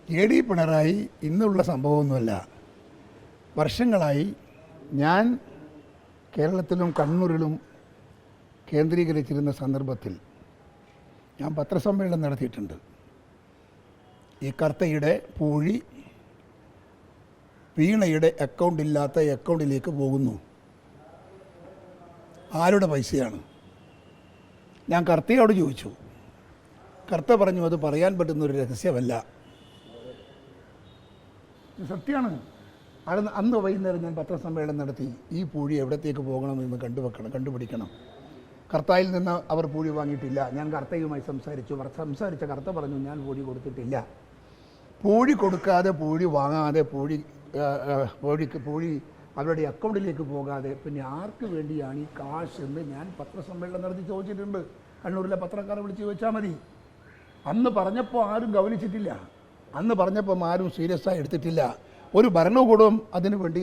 A D Pinarayi ഇന്നുള്ള സംഭവമൊന്നുമല്ല. വർഷങ്ങളായി ഞാൻ കേരളത്തിലും കണ്ണൂരിലും കേന്ദ്രീകരിച്ചിരുന്ന സന്ദർഭത്തിൽ ഞാൻ പത്രസമ്മേളനം നടത്തിയിട്ടുണ്ട്. ഈ കർത്തയുടെ പൂഴി വീണയുടെ അക്കൗണ്ടില്ലാത്ത അക്കൗണ്ടിലേക്ക് പോകുന്നു. ആരുടെ പൈസയാണ്? ഞാൻ കർത്തയോട് ചോദിച്ചു. കർത്ത പറഞ്ഞു അത് പറയാൻ പറ്റുന്നൊരു രഹസ്യമല്ല. സത്യമാണ്. അന്ന് വൈകുന്നേരം ഞാൻ പത്രസമ്മേളനം നടത്തി. ഈ പൂഴി എവിടത്തേക്ക് പോകണമെന്ന് കണ്ടുപിടിക്കണം. കർത്തായിൽ നിന്ന് അവർ പൂഴി വാങ്ങിയിട്ടില്ല. ഞാൻ കർത്തയുമായി സംസാരിച്ച കർത്ത പറഞ്ഞു ഞാൻ പൂഴി കൊടുത്തിട്ടില്ല. പൂഴി കൊടുക്കാതെ, പൂഴി വാങ്ങാതെ, പൂഴി അവരുടെ അക്കൗണ്ടിലേക്ക് പോകാതെ പിന്നെ ആർക്ക് വേണ്ടിയാണ് ഈ കാശ് എന്ന് ഞാൻ പത്രസമ്മേളനം നടത്തി ചോദിച്ചിട്ടുണ്ട്. കണ്ണൂരിലെ പത്രക്കാരെ വിളിച്ച് ചോദിച്ചാൽ മതി. അന്ന് പറഞ്ഞപ്പോൾ ആരും ഗൗനിച്ചിട്ടില്ല. അന്ന് പറഞ്ഞപ്പം ആരും സീരിയസ് ആയി എടുത്തിട്ടില്ല. ഒരു ഭരണകൂടവും അതിനു വേണ്ടി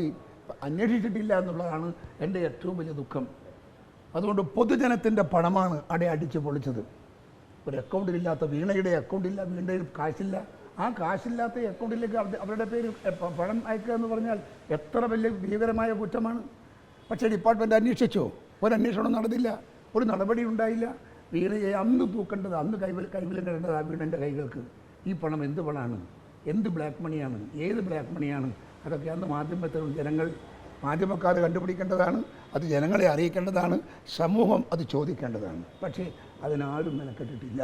അന്വേഷിച്ചിട്ടില്ല എന്നുള്ളതാണ് എൻ്റെ ഏറ്റവും വലിയ ദുഃഖം. അതുകൊണ്ട് പൊതുജനത്തിൻ്റെ പണമാണ് അവിടെ അടിച്ച് പൊളിച്ചത്. ഒരു അക്കൗണ്ടിലില്ലാത്ത വീണയുടെ അക്കൗണ്ടില്ല, വീണയിൽ കാശില്ല. ആ കാശില്ലാത്ത അക്കൗണ്ടിലേക്ക് അവരുടെ പേര് പണം അയക്കുക എന്ന് പറഞ്ഞാൽ എത്ര വലിയ ഭീകരമായ കുറ്റമാണ്. പക്ഷേ ഡിപ്പാർട്ട്മെൻറ്റ് അന്വേഷിച്ചോ? ഒരു അന്വേഷണം നടന്നില്ല, ഒരു നടപടി ഉണ്ടായില്ല. വീണയെ അന്ന് തൂക്കേണ്ടത്, അന്ന് കൈവിലങ്ങേണ്ടത് ആ വീണൻ്റെ കൈകൾക്ക്. ഈ പണം എന്ത് പണമാണ്? എന്ത് ബ്ലാക്ക് മണിയാണ്? ഏത് ബ്ലാക്ക് മണിയാണ്? അതൊക്കെ അന്ന് മാധ്യമക്കാർ കണ്ടുപിടിക്കേണ്ടതാണ്. അത് ജനങ്ങളെ അറിയിക്കേണ്ടതാണ്. സമൂഹം അത് ചോദിക്കേണ്ടതാണ്. പക്ഷേ അതിനാരും മെനക്കെട്ടിട്ടില്ല.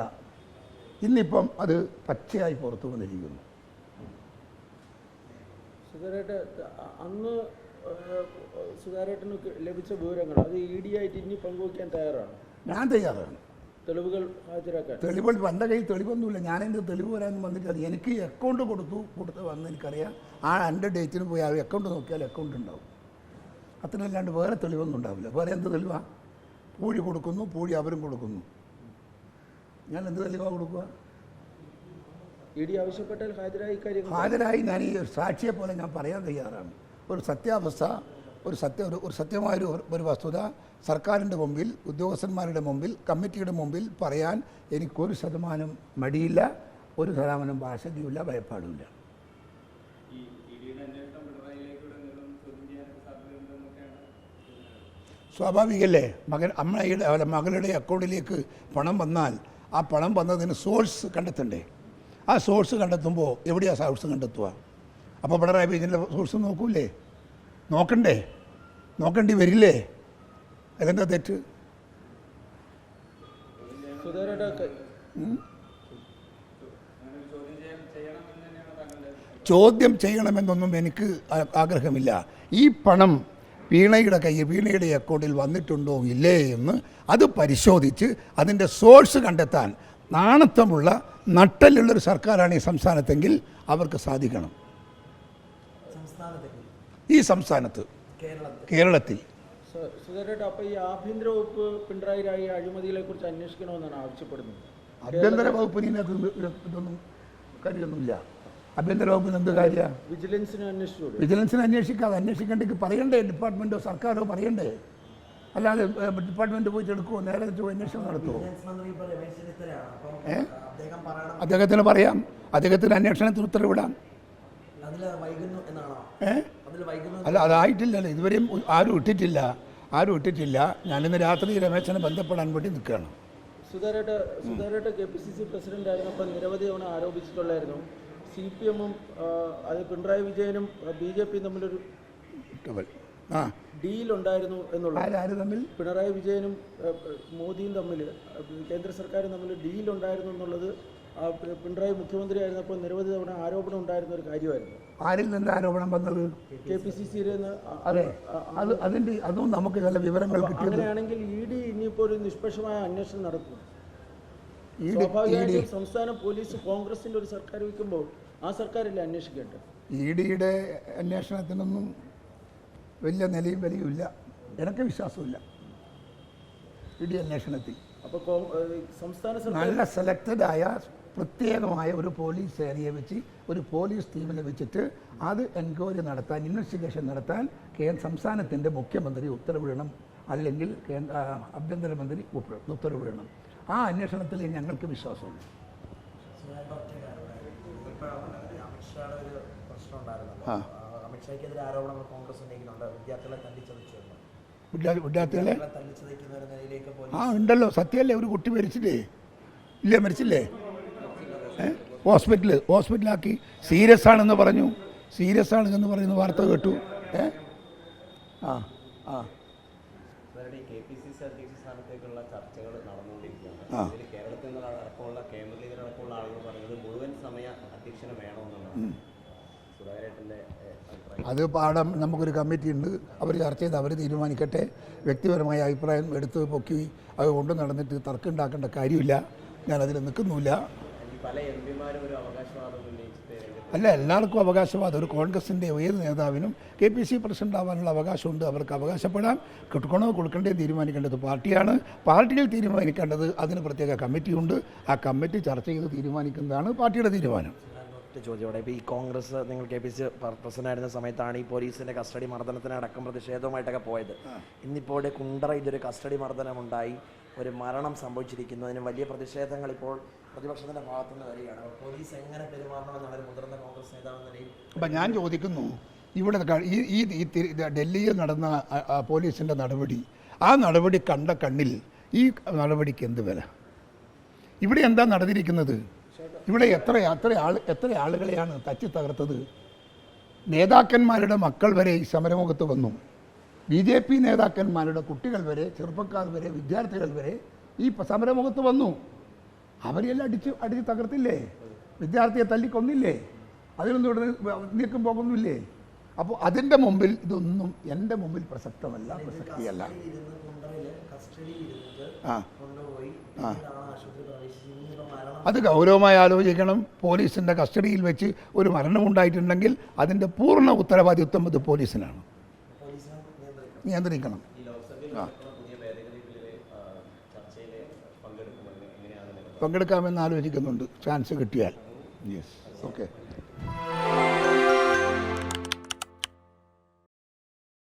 ഇന്നിപ്പം അത് പച്ചയായി പുറത്തു വന്നിരിക്കുന്നു. അന്ന് സുധാരേട്ടന് ലഭിച്ച വിവരങ്ങൾ അത് ED ആയിട്ട് ഇനി പങ്കുവയ്ക്കാൻ തയ്യാറാണ്? ഞാൻ തയ്യാറാണ്. തെളിവുകൾ ഹാജരാക്കാൻ? തെളിവുകൾ എൻ്റെ കയ്യിൽ തെളിവൊന്നുമില്ല. ഞാൻ എൻ്റെ തെളിവ് വരാനൊന്നും വന്നിട്ടില്ല. എനിക്ക് അക്കൗണ്ട് കൊടുത്ത് വന്ന് എനിക്കറിയാം. ആ എൻ്റെ ഡേറ്റിന് പോയി ആ അക്കൗണ്ട് നോക്കിയാൽ അക്കൗണ്ട് ഉണ്ടാവും. അത്രയല്ലാണ്ട് വേറെ തെളിവൊന്നും ഉണ്ടാവില്ല. വേറെ എന്ത് തെളിവാ? പൂഴി കൊടുക്കുന്നു, പൂഴി അവരും കൊടുക്കുന്നു. ഞാൻ എന്ത് തെളിവാണ് കൊടുക്കുക? ED ആവശ്യപ്പെട്ടാൽ ഹാജരായി ഞാൻ ഈ സാക്ഷിയെ പോലെ ഞാൻ പറയാൻ തയ്യാറാണ്. ഒരു സത്യാവസ്ഥ, ഒരു സത്യമായൊരു വസ്തുത സർക്കാരിൻ്റെ മുമ്പിൽ, ഉദ്യോഗസ്ഥന്മാരുടെ മുമ്പിൽ, കമ്മിറ്റിയുടെ മുമ്പിൽ പറയാൻ എനിക്കൊരു ശതമാനം മടിയില്ല, ഒരു ശതമാനം ഭാഷയുമില്ല, ഭയപ്പാടുമില്ല. സ്വാഭാവികല്ലേ? മകളുടെ അക്കൗണ്ടിലേക്ക് പണം വന്നാൽ ആ പണം വന്നതിന് സോഴ്സ് കണ്ടെത്തണ്ടേ? ആ സോഴ്സ് കണ്ടെത്തുമ്പോൾ എവിടെയാണ് സോഴ്സ് കണ്ടെത്തുക? അപ്പോൾ പിണറായി വിജയൻ്റെ സോഴ്സ് നോക്കൂലേ? നോക്കേണ്ടി വരില്ലേ? അതെന്താ തെറ്റ്? ചോദ്യം ചെയ്യണമെന്നൊന്നും എനിക്ക് ആഗ്രഹമില്ല. ഈ പണം വീണയുടെ അക്കൗണ്ടിൽ വന്നിട്ടുണ്ടോ ഇല്ലേ എന്ന് അത് പരിശോധിച്ച് അതിൻ്റെ സോഴ്സ് കണ്ടെത്താൻ നാണത്വമുള്ള നട്ടലുള്ളൊരു സർക്കാരാണ് ഈ സംസ്ഥാനത്തെങ്കിൽ അവർക്ക് സാധിക്കണം. ഈ സംസ്ഥാനത്ത്, കേരളത്തിൽ. അപ്പോൾ ഈ ആഭ്യന്തര വകുപ്പ് പിണറായി അഴിമതികളെ കുറിച്ച് അന്വേഷിക്കണമെന്നാണ് ആവശ്യപ്പെടുന്നത്. ആഭ്യന്തര വകുപ്പിന് ഇതൊന്നും കാര്യമൊന്നുമില്ല. ആഭ്യന്തര വകുപ്പിന് എന്ത് കാര്യമാണ്? വിജിലൻസിന് അന്വേഷിക്കേണ്ടെങ്കിൽ പറയണ്ടേ? ഡിപ്പാർട്ട്മെൻറ്റോ സർക്കാരോ പറയണ്ടേ? അല്ലാതെ ഡിപ്പാർട്ട്മെൻറ്റ് പോയിട്ട് എടുക്കുമോ? നേരെ അന്വേഷണം നടത്തുമോ? അദ്ദേഹത്തിന് പറയാം, അദ്ദേഹത്തിന് അന്വേഷണത്തിന് ഉത്തരവിടാം. അല്ല, അതായിട്ടില്ലല്ലോ ഇതുവരെയും. ആരും ഇട്ടിട്ടില്ല. ഞാനിന്ന് രാത്രി രമേശനെ ബന്ധപ്പെടാൻ വേണ്ടി നിൽക്കുകയാണ്. സുധാരേട്ട KPCC പ്രസിഡന്റ് ആയിരുന്നപ്പോൾ നിരവധി തവണ ആരോപിച്ചിട്ടുള്ളായിരുന്നു CPM-ഉം അത് പിണറായി വിജയനും BJP തമ്മിലൊരു ഡീൽ ഉണ്ടായിരുന്നു എന്നുള്ളത്. പിണറായി വിജയനും മോദിയും തമ്മിൽ, കേന്ദ്ര സർക്കാരും തമ്മിൽ ഡീൽ ഉണ്ടായിരുന്നു എന്നുള്ളത് പിണറായി മുഖ്യമന്ത്രി ആയിരുന്നപ്പോൾ നിരവധി തവണ ആരോപണം ഉണ്ടായിരുന്ന ഒരു കാര്യമായിരുന്നു. ആരിൽ നിന്ന് ആരോപണം വന്നത്? KPCC-യിൽ നിന്ന്. അതെ, അതും നമുക്ക് നല്ല വിവരങ്ങൾ കിട്ടി. അങ്ങനെയാണെങ്കിൽ ED ഇനിയിപ്പോൾ ഒരു നിഷ്പക്ഷമായ അന്വേഷണം നടത്തും. സ്വാഭാവികമായിട്ടും സംസ്ഥാന പോലീസ് കോൺഗ്രസിൻ്റെ ഒരു സർക്കാർ വയ്ക്കുമ്പോൾ ആ സർക്കാരല്ലേ അന്വേഷിക്കേണ്ടത്? ED-യുടെ അന്വേഷണത്തിനൊന്നും വലിയ നിലയും വിലയുമില്ല. എനിക്ക് വിശ്വാസമില്ല ED അന്വേഷണത്തിൽ. അപ്പോൾ സംസ്ഥാന നല്ല സെലക്റ്റഡായ പ്രത്യേകമായ ഒരു പോലീസ് ഏരിയ വെച്ച്, ഒരു പോലീസ് ടീമിനെ വെച്ചിട്ട് അത് എൻക്വയറി നടത്താൻ, ഇൻവെസ്റ്റിഗേഷൻ നടത്താൻ സംസ്ഥാനത്തിൻ്റെ മുഖ്യമന്ത്രി ഉത്തരവിടണം, അല്ലെങ്കിൽ ആഭ്യന്തരമന്ത്രി ഉത്തരവിടണം. ആ അന്വേഷണത്തിൽ ഞങ്ങൾക്ക് വിശ്വാസമുണ്ട്. അമിത്ഷായുടെ ഒരു പ്രശ്നം ഉണ്ടായിരുന്നല്ലോ. ആ. അമിത്ഷായ്ക്കെതിരെ ആരോപണങ്ങൾ കോൺഗ്രസ് ഉന്നയിക്കുന്നുണ്ട്. വിദ്യാർത്ഥികളെ തല്ലിച്ചതച്ചു എന്ന്. വിദ്യാർത്ഥികളെ തല്ലിച്ചതയ്ക്കുന്ന ഒരു നിലയിലേക്ക് ഉണ്ടല്ലോ, സത്യമല്ലേ? ഒരു കുട്ടി മരിച്ചില്ലേ? ഇല്ലേ, മരിച്ചില്ലേ? ഹോസ്പിറ്റലാക്കി. സീരിയസ് ആണെന്ന് പറഞ്ഞു പറയുന്ന വാർത്ത കേട്ടു. ആ ആ KPCC അധ്യക്ഷ സ്ഥാനത്തേക്കുള്ള ചർച്ചകൾ നടന്നുകൊണ്ടിരിക്കുകയാണ്. ആ. ഇതിൽ കേരളത്തിൽ നിന്ന് അടക്കമുള്ള കേന്ദ്രീയതടക്കമുള്ള ആളുകൾ പറയുന്നത് മുഴുവൻ സമയ അധ്യക്ഷന് വേണമെന്നുള്ളതാണ്. സുധാകരേട്ടൻ്റെ അഭിപ്രായം? അത് പാഠം നമുക്കൊരു കമ്മിറ്റി ഉണ്ട്, അവർ ചർച്ച ചെയ്ത് അവർ തീരുമാനിക്കട്ടെ. വ്യക്തിപരമായ അഭിപ്രായം എടുത്ത് പൊക്കി അത് കൊണ്ട് നടന്നിട്ട് തർക്കം ഉണ്ടാക്കേണ്ട കാര്യമില്ല. ഞാനതിൽ നിൽക്കുന്നില്ല. പല എംപിമാരും ഒരു അവകാശവാദം ഉന്നയിച്ചിട്ട് അല്ല, എല്ലാവർക്കും അവകാശവാദം. ഒരു കോൺഗ്രസിൻ്റെ ഏത് നേതാവിനും KPCC പ്രസിഡന്റ് ആവാനുള്ള അവകാശമുണ്ട്. അവർക്ക് അവകാശപ്പെടാൻ കൊടുക്കണോ കൊടുക്കേണ്ടത് തീരുമാനിക്കേണ്ടത് പാർട്ടിയാണ്. പാർട്ടിയിൽ തീരുമാനിക്കേണ്ടത് അതിന് പ്രത്യേക കമ്മിറ്റിയുണ്ട്. ആ കമ്മിറ്റി ചർച്ച ചെയ്ത് തീരുമാനിക്കുന്നതാണ് പാർട്ടിയുടെ തീരുമാനം. ഒറ്റ ചോദ്യം. ഇപ്പോൾ ഈ കോൺഗ്രസ് നിങ്ങൾ KPCC പ്രസിഡന്റ് ആയിരുന്ന സമയത്താണ് ഈ പോലീസിൻ്റെ കസ്റ്റഡി മർദ്ദനത്തിനടക്കം പ്രതിഷേധവുമായിട്ടൊക്കെ പോയത്. ഇന്നിപ്പോൾ ഇവിടെ കുണ്ടറയിലൊരു കസ്റ്റഡി മർദ്ദനമുണ്ടായി, ഒരു മരണം സംഭവിച്ചിരിക്കുന്നു. അതിന് വലിയ പ്രതിഷേധങ്ങൾ ഇപ്പോൾ പ്രതിപക്ഷത്തിൻ്റെ ഭാഗത്തുനിന്ന് വരികയാണ്. അപ്പോൾ പോലീസ് എങ്ങനെ പെരുമാറണമെന്നാണ് ഒരു മുതിർന്ന കോൺഗ്രസ് നേതാവ് നിലയിൽ? അപ്പം ഞാൻ ചോദിക്കുന്നു, ഇവിടെ ഡൽഹിയിൽ നടന്ന പോലീസിൻ്റെ നടപടി, ആ നടപടി കണ്ട കണ്ണിൽ ഈ നടപടിക്ക് എന്ത് വില? ഇവിടെ എന്താ നടന്നിരിക്കുന്നത്? ഇവിടെ എത്ര ആളുകളെയാണ് തച്ചി തകർത്തത്? നേതാക്കന്മാരുടെ മക്കൾ വരെ ഈ സമരമുഖത്ത് വന്നു. BJP നേതാക്കന്മാരുടെ കുട്ടികൾ വരെ, ചെറുപ്പക്കാർ വരെ, വിദ്യാർത്ഥികൾ വരെ ഈ സമരമുഖത്ത് വന്നു. അവരെല്ലാം അടിച്ച് തകർത്തില്ലേ? വിദ്യാർത്ഥിയെ തല്ലിക്കൊന്നില്ലേ? അതിനൊന്നും ഇവിടെ നീക്കം പോകുന്നില്ലേ? അപ്പോൾ അതിൻ്റെ മുമ്പിൽ ഇതൊന്നും എൻ്റെ മുമ്പിൽ പ്രസക്തമല്ല, പ്രസക്തിയല്ല. ആ ആ അത് ഗൗരവമായി ആലോചിക്കണം. പോലീസിൻ്റെ കസ്റ്റഡിയിൽ വെച്ച് ഒരു മരണമുണ്ടായിട്ടുണ്ടെങ്കിൽ അതിൻ്റെ പൂർണ്ണ ഉത്തരവാദിത്വം ഇത് പോലീസിനാണ്. നിയന്ത്രിക്കണം. പങ്കെടുക്കാമെന്ന് ആലോചിക്കുന്നുണ്ട്, ചാൻസ് കിട്ടിയാൽ. Yes, okay.